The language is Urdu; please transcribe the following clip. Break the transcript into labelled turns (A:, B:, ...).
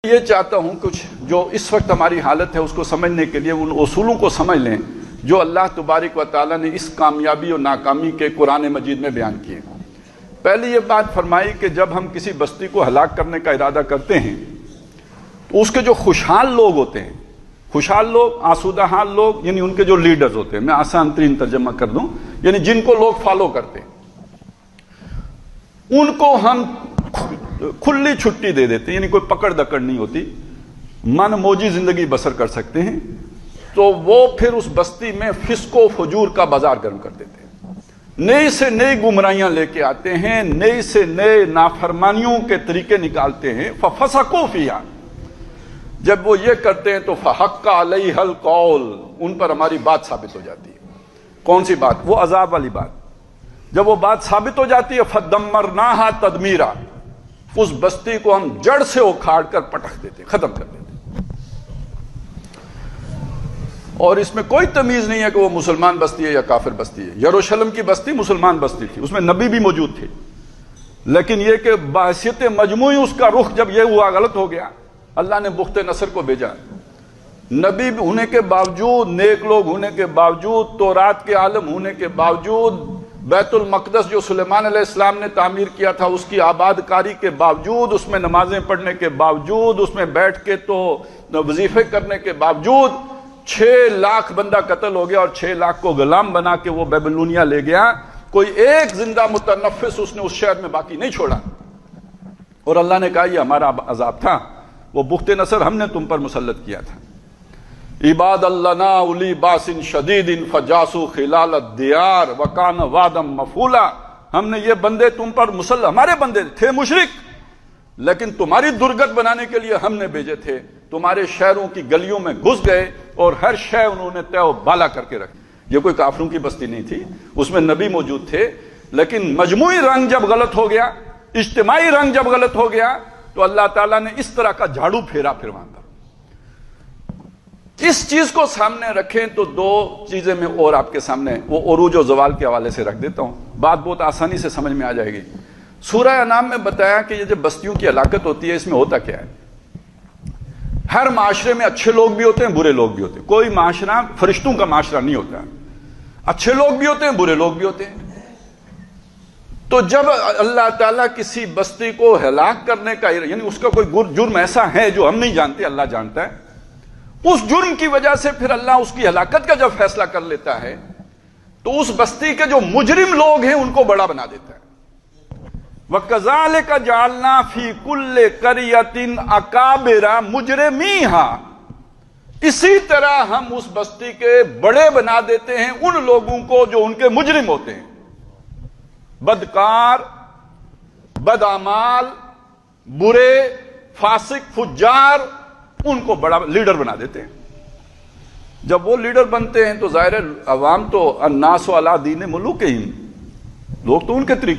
A: یہ چاہتا ہوں کچھ جو اس وقت ہماری حالت ہے اس کو سمجھنے کے لیے ان اصولوں کو سمجھ لیں جو اللہ تبارک و تعالیٰ نے اس کامیابی اور ناکامی کے قرآن مجید میں بیان کیے۔ پہلی یہ بات فرمائی کہ جب ہم کسی بستی کو ہلاک کرنے کا ارادہ کرتے ہیں تو اس کے جو خوشحال لوگ ہوتے ہیں، خوشحال لوگ، آسودہ حال لوگ، یعنی ان کے جو لیڈرز ہوتے ہیں، میں آسان ترین ترجمہ کر دوں، یعنی جن کو لوگ فالو کرتے ہیں، ان کو ہم کھلی چھٹی دے دیتے ہیں، یعنی کوئی پکڑ دکڑ نہیں ہوتی، من موجی زندگی بسر کر سکتے ہیں، تو وہ پھر اس بستی میں فسق و فجور کا بازار گرم کر دیتے ہیں، نئی سے نئی گمراہیاں لے کے آتے ہیں، نئی سے نئے نافرمانیوں کے طریقے نکالتے ہیں۔ فَفَسَقُوا فِيهَا، جب وہ یہ کرتے ہیں تو فَحَقَّ عَلَيْهَا الْقَوْلُ، ان پر ہماری بات ثابت ہو جاتی ہے۔ کون سی بات؟ وہ عذاب والی بات۔ جب وہ بات ثابت ہو جاتی ہے فَدَمَّرْنَاهَا تَدْمِيرًا، اس بستی کو ہم جڑ سے اکھاڑ کر پٹخ دیتے، ختم کر دیتے۔ اور اس میں کوئی تمیز نہیں ہے کہ وہ مسلمان بستی ہے یا کافر بستی ہے۔ یروشلم کی بستی مسلمان بستی تھی، اس میں نبی بھی موجود تھے، لیکن یہ کہ بحیثیت مجموعی اس کا رخ جب یہ ہوا غلط ہو گیا، اللہ نے بخت نصر کو بھیجا۔ نبی ہونے کے باوجود، نیک لوگ ہونے کے باوجود، تورات کے عالم ہونے کے باوجود، بیت المقدس جو سلیمان علیہ السلام نے تعمیر کیا تھا اس کی آباد کاری کے باوجود، اس میں نمازیں پڑھنے کے باوجود، اس میں بیٹھ کے تو وظیفے کرنے کے باوجود 6 لاکھ بندہ قتل ہو گیا اور 6 لاکھ کو غلام بنا کے وہ بیبلونیا لے گیا۔ کوئی ایک زندہ متنفس اس نے اس شہر میں باقی نہیں چھوڑا، اور اللہ نے کہا یہ ہمارا عذاب تھا، وہ بخت نصر ہم نے تم پر مسلط کیا تھا۔ عباد لنا اولی باس شدید فجاسوا خلال الدیار وکان وعدا مفعولا، ہم نے یہ بندے تم پر مسلط، ہمارے بندے تھے مشرک، لیکن تمہاری درگت بنانے کے لیے ہم نے بھیجے تھے، تمہارے شہروں کی گلیوں میں گھس گئے اور ہر شے انہوں نے تہ و بالا کر کے رکھی۔ یہ کوئی کافروں کی بستی نہیں تھی، اس میں نبی موجود تھے، لیکن مجموعی رنگ جب غلط ہو گیا، اجتماعی رنگ جب غلط ہو گیا تو اللہ تعالیٰ نے اس طرح کا جھاڑو پھیرا پھر وہاں پر۔ اس چیز کو سامنے رکھیں تو 2 چیزیں میں اور آپ کے سامنے وہ عروج و زوال کے حوالے سے رکھ دیتا ہوں، بات بہت آسانی سے سمجھ میں آ جائے گی۔ سورہ انعام میں بتایا کہ یہ جب بستیوں کی ہلاکت ہوتی ہے اس میں ہوتا کیا ہے۔ ہر معاشرے میں اچھے لوگ بھی ہوتے ہیں، برے لوگ بھی ہوتے ہیں، کوئی معاشرہ فرشتوں کا معاشرہ نہیں ہوتا، اچھے لوگ بھی ہوتے ہیں، برے لوگ بھی ہوتے ہیں۔ تو جب اللہ تعالیٰ کسی بستی کو ہلاک کرنے کا، یعنی اس کا کوئی جرم ایسا ہے جو ہم نہیں جانتے، اللہ جانتا ہے، اس جرم کی وجہ سے پھر اللہ اس کی ہلاکت کا جب فیصلہ کر لیتا ہے تو اس بستی کے جو مجرم لوگ ہیں ان کو بڑا بنا دیتا ہے۔ وَكَذَلِكَ جَعَلْنَا فِي كُلِّ قَرْيَةٍ أَكَابِرَ مُجْرِمِيهَا، اسی طرح ہم اس بستی کے بڑے بنا دیتے ہیں ان لوگوں کو جو ان کے مجرم ہوتے ہیں، بدکار، بدعمال، برے، فاسق، فجار، ان کو بڑا لیڈر بنا دیتے ہیں۔ جب وہ لیڈر بنتے ہیں تو ظاہر ہے عوام تو الناس علی دین ملوکہم، لوگ تو ان کے طریقوں